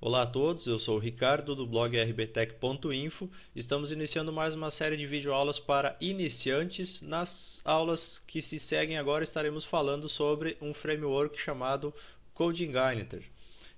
Olá a todos, eu sou o Ricardo do blog rbtech.info. Estamos iniciando mais uma série de videoaulas para iniciantes. Nas aulas que se seguem agora estaremos falando sobre um framework chamado CodeIgniter.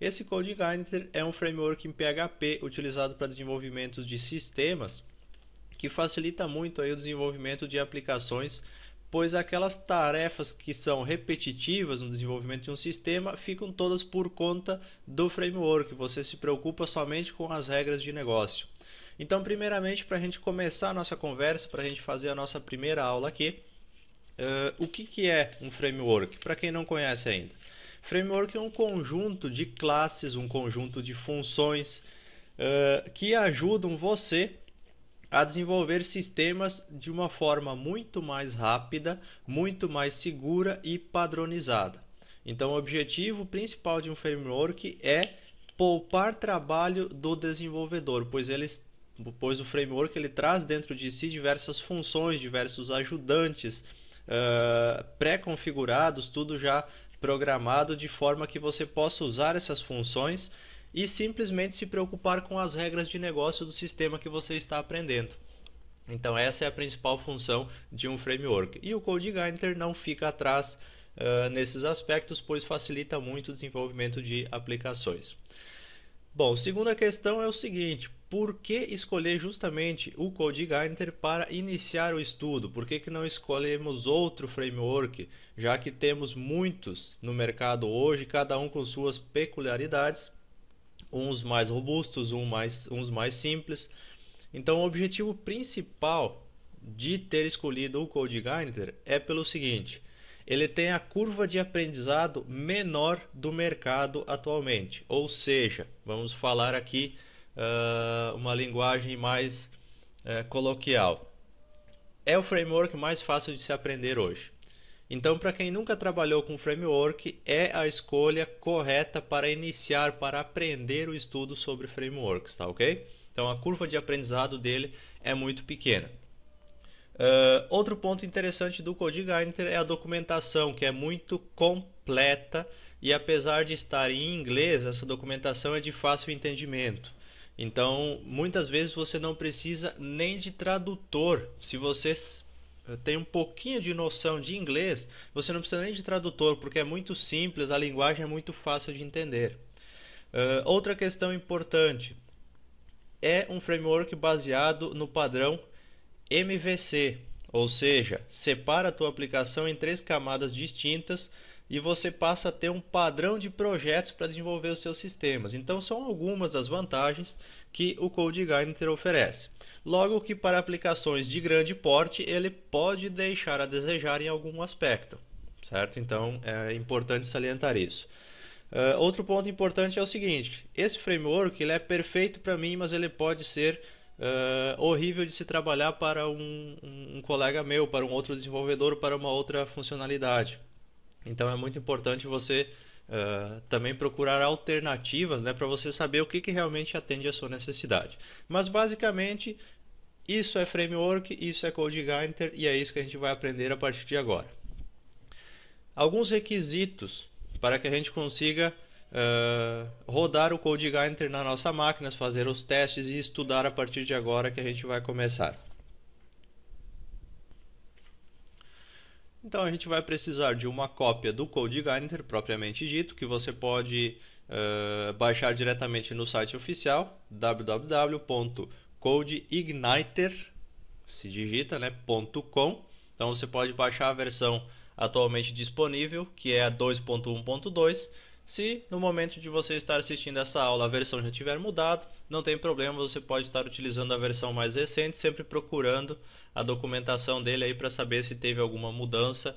Esse CodeIgniter é um framework em PHP utilizado para desenvolvimento de sistemas que facilita muito aí o desenvolvimento de aplicações, pois aquelas tarefas que são repetitivas no desenvolvimento de um sistema ficam todas por conta do framework. Você se preocupa somente com as regras de negócio. Então, primeiramente, para a gente começar a nossa conversa, para a gente fazer a nossa primeira aula aqui, o que é um framework? Para quem não conhece ainda. Framework é um conjunto de classes, um conjunto de funções que ajudam você a desenvolver sistemas de uma forma muito mais rápida, muito mais segura e padronizada. Então, o objetivo principal de um framework é poupar trabalho do desenvolvedor, pois o framework ele traz dentro de si diversas funções, diversos ajudantes pré-configurados, tudo já programado de forma que você possa usar essas funções e simplesmente se preocupar com as regras de negócio do sistema que você está aprendendo. Então essa é a principal função de um framework. E o CodeIgniter não fica atrás nesses aspectos, pois facilita muito o desenvolvimento de aplicações. Bom, segunda questão é o seguinte: por que escolher justamente o CodeIgniter para iniciar o estudo? Por que não escolhemos outro framework, já que temos muitos no mercado hoje, cada um com suas peculiaridades? Uns mais robustos, uns mais simples. Então, o objetivo principal de ter escolhido o CodeIgniter é pelo seguinte: ele tem a curva de aprendizado menor do mercado atualmente. Ou seja, vamos falar aqui uma linguagem mais coloquial. É o framework mais fácil de se aprender hoje. Então, para quem nunca trabalhou com framework, é a escolha correta para iniciar, para aprender o estudo sobre frameworks, tá ok? Então, a curva de aprendizado dele é muito pequena. Outro ponto interessante do CodeIgniter é a documentação, que é muito completa e apesar de estar em inglês, essa documentação é de fácil entendimento. Então, muitas vezes você não precisa nem de tradutor. Se você tem um pouquinho de noção de inglês, você não precisa nem de tradutor, porque é muito simples, a linguagem é muito fácil de entender. Outra questão importante, é um framework baseado no padrão MVC, ou seja, separa a tua aplicação em 3 camadas distintas e você passa a ter um padrão de projetos para desenvolver os seus sistemas. Então são algumas das vantagens que o CodeIgniter oferece. Logo que para aplicações de grande porte ele pode deixar a desejar em algum aspecto, certo? Então é importante salientar isso. Outro ponto importante é o seguinte: esse framework ele é perfeito para mim, mas ele pode ser horrível de se trabalhar para um colega meu, para um outro desenvolvedor, para uma outra funcionalidade. Então é muito importante você também procurar alternativas, né, para você saber o que realmente atende à sua necessidade. Mas basicamente isso é framework, isso é CodeIgniter e é isso que a gente vai aprender a partir de agora. Alguns requisitos para que a gente consiga rodar o CodeIgniter na nossa máquina, fazer os testes e estudar a partir de agora que a gente vai começar. Então a gente vai precisar de uma cópia do CodeIgniter propriamente dito, que você pode baixar diretamente no site oficial www.codeigniter, se digita, né, .com. Então você pode baixar a versão atualmente disponível, que é a 2.1.2. Se no momento de você estar assistindo essa aula a versão já tiver mudado, não tem problema, você pode estar utilizando a versão mais recente, sempre procurando a documentação dele aí para saber se teve alguma mudança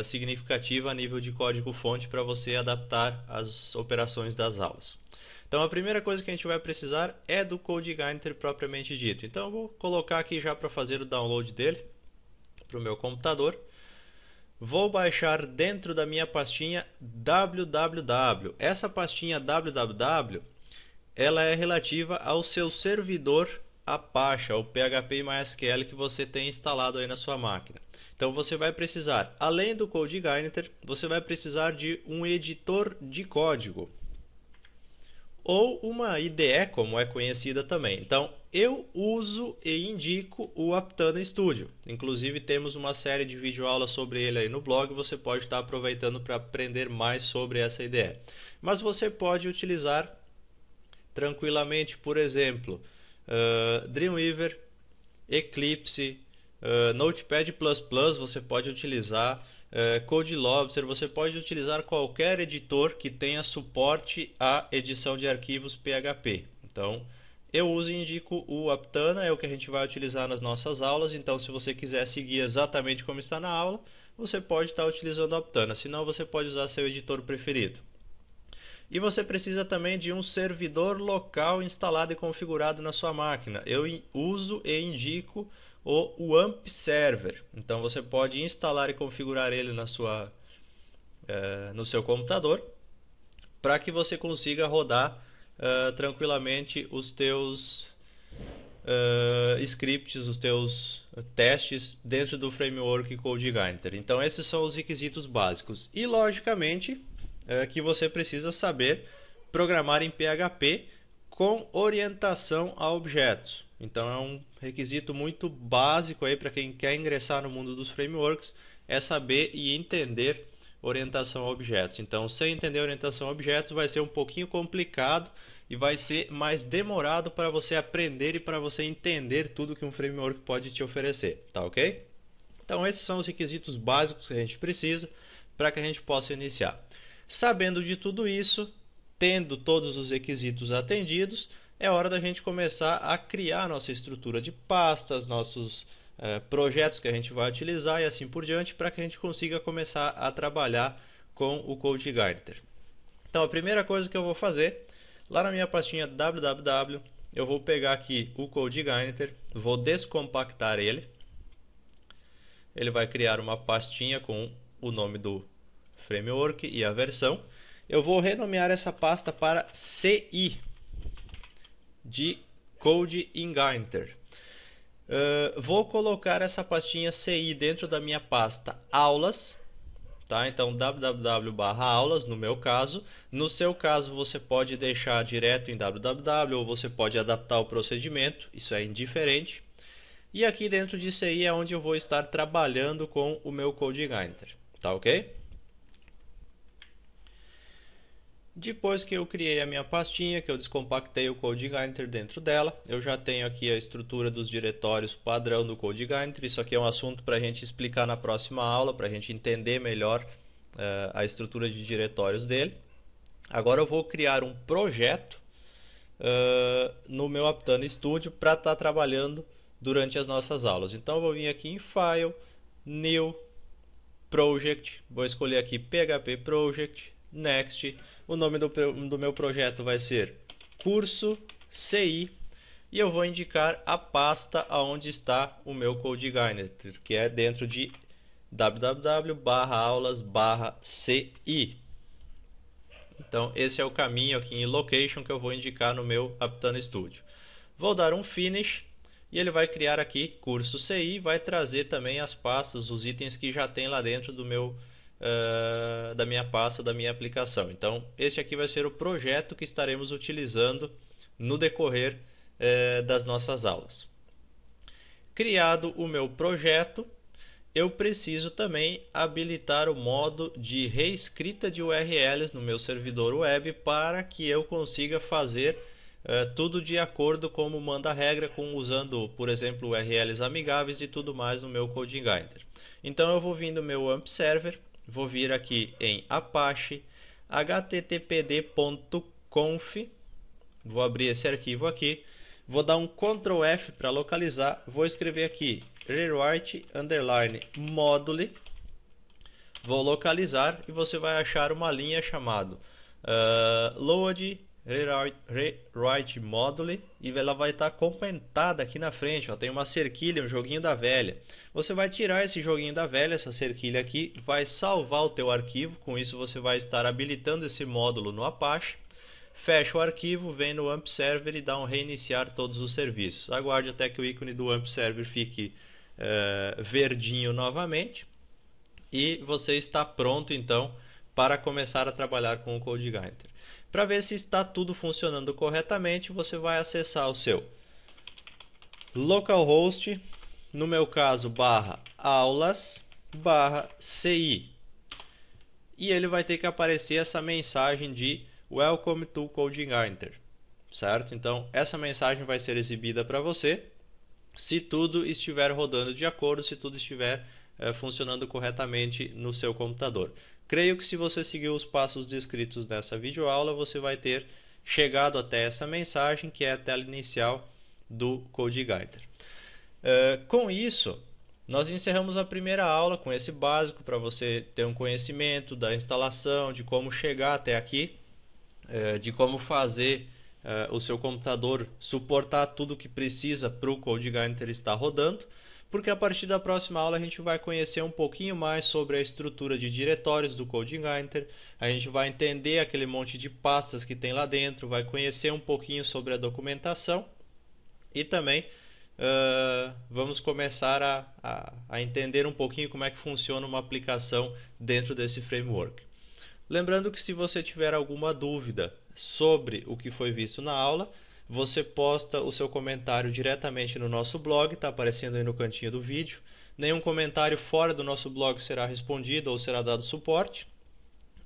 significativa a nível de código-fonte para você adaptar as operações das aulas. Então a primeira coisa que a gente vai precisar é do CodeIgniter propriamente dito. Então eu vou colocar aqui já para fazer o download dele para o meu computador. Vou baixar dentro da minha pastinha www. Essa pastinha www, ela é relativa ao seu servidor Apache, ao PHP e MySQL que você tem instalado aí na sua máquina. Então você vai precisar, além do CodeIgniter, você vai precisar de um editor de código. ou uma IDE, como é conhecida também. Então, eu uso e indico o Aptana Studio. Inclusive, temos uma série de videoaulas sobre ele aí no blog, você pode estar aproveitando para aprender mais sobre essa IDE. Mas você pode utilizar tranquilamente, por exemplo, Dreamweaver, Eclipse, Notepad++, você pode utilizar CodeLobster, você pode utilizar qualquer editor que tenha suporte à edição de arquivos PHP. Então, eu uso e indico o Aptana, é o que a gente vai utilizar nas nossas aulas. Então, se você quiser seguir exatamente como está na aula, você pode estar utilizando o Aptana. Se não, você pode usar seu editor preferido. E você precisa também de um servidor local instalado e configurado na sua máquina. Eu uso e indico o WAMP Server. Então você pode instalar e configurar ele no seu computador para que você consiga rodar tranquilamente os teus scripts, os teus testes dentro do framework CodeGuider. Então esses são os requisitos básicos. E logicamente que você precisa saber programar em PHP com orientação a objetos. Então é um requisito muito básico aí para quem quer ingressar no mundo dos frameworks, é saber e entender orientação a objetos. Então, sem entender orientação a objetos, vai ser um pouquinho complicado e vai ser mais demorado para você aprender e para você entender tudo que um framework pode te oferecer, tá ok? Então, esses são os requisitos básicos que a gente precisa para que a gente possa iniciar. Sabendo de tudo isso, tendo todos os requisitos atendidos, é hora da gente começar a criar nossa estrutura de pastas, nossos projetos que a gente vai utilizar e assim por diante, para que a gente consiga começar a trabalhar com o CodeGuider. Então, a primeira coisa que eu vou fazer, lá na minha pastinha www, eu vou pegar aqui o CodeGuider, vou descompactar ele. Ele vai criar uma pastinha com o nome do framework e a versão. Eu vou renomear essa pasta para CI, de CodeGuider. Vou colocar essa pastinha CI dentro da minha pasta aulas, tá? Então www/aulas no meu caso. No seu caso você pode deixar direto em www ou você pode adaptar o procedimento, isso é indiferente. E aqui dentro de CI é onde eu vou estar trabalhando com o meu CodeGuider, tá ok? Depois que eu criei a minha pastinha, que eu descompactei o CodeGuider dentro dela, eu já tenho aqui a estrutura dos diretórios padrão do CodeGuider. Isso aqui é um assunto para a gente explicar na próxima aula, para a gente entender melhor a estrutura de diretórios dele. Agora eu vou criar um projeto no meu Aptana Studio para estar trabalhando durante as nossas aulas. Então eu vou vir aqui em File, New, Project, vou escolher aqui PHP Project, Next. O nome do meu projeto vai ser Curso CI e eu vou indicar a pasta onde está o meu CodeGuider, que é dentro de www/aulas/CI. Então esse é o caminho aqui em Location que eu vou indicar no meu Aptana Studio. Vou dar um Finish e ele vai criar aqui Curso CI, vai trazer também as pastas, os itens que já tem lá dentro do meu da minha pasta, da minha aplicação. Então, este aqui vai ser o projeto que estaremos utilizando no decorrer das nossas aulas. Criado o meu projeto, eu preciso também habilitar o modo de reescrita de URLs no meu servidor web para que eu consiga fazer tudo de acordo como manda a regra, usando, por exemplo, URLs amigáveis e tudo mais no meu CodeGuider. Então eu vou vir no meu AMP Server, vou vir aqui em Apache, httpd.conf, vou abrir esse arquivo aqui, vou dar um Ctrl F para localizar, vou escrever aqui rewrite underline module, vou localizar e você vai achar uma linha chamada load rewrite module e ela vai estar comentada aqui na frente, ó, tem uma cerquilha, um joguinho da velha. Você vai tirar esse joguinho da velha, essa cerquilha aqui, vai salvar o teu arquivo, com isso você vai estar habilitando esse módulo no Apache. Fecha o arquivo, vem no AMP Server e dá um reiniciar todos os serviços. Aguarde até que o ícone do AMP Server fique verdinho novamente e você está pronto então para começar a trabalhar com o CodeGuider. Para ver se está tudo funcionando corretamente, você vai acessar o seu localhost, no meu caso, /aulas/ci. E ele vai ter que aparecer essa mensagem de Welcome to CodingAinter, certo? Então, essa mensagem vai ser exibida para você se tudo estiver rodando de acordo, se tudo estiver funcionando corretamente no seu computador. Creio que se você seguir os passos descritos nessa videoaula, você vai ter chegado até essa mensagem, que é a tela inicial do CodingAinter. Com isso, nós encerramos a primeira aula com esse básico para você ter um conhecimento da instalação, de como chegar até aqui, de como fazer o seu computador suportar tudo o que precisa para o CodingAinter estar rodando, porque a partir da próxima aula a gente vai conhecer um pouquinho mais sobre a estrutura de diretórios do CodingAinter, a gente vai entender aquele monte de pastas que tem lá dentro, vai conhecer um pouquinho sobre a documentação e também vamos começar a entender um pouquinho como é que funciona uma aplicação dentro desse framework. Lembrando que se você tiver alguma dúvida sobre o que foi visto na aula, você posta o seu comentário diretamente no nosso blog, está aparecendo aí no cantinho do vídeo. Nenhum comentário fora do nosso blog será respondido ou será dado suporte.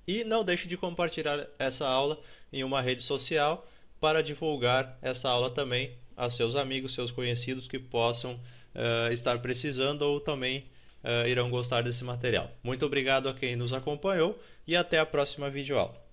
E não deixe de compartilhar essa aula em uma rede social para divulgar essa aula também a seus amigos, seus conhecidos que possam estar precisando ou também irão gostar desse material. Muito obrigado a quem nos acompanhou e até a próxima videoaula.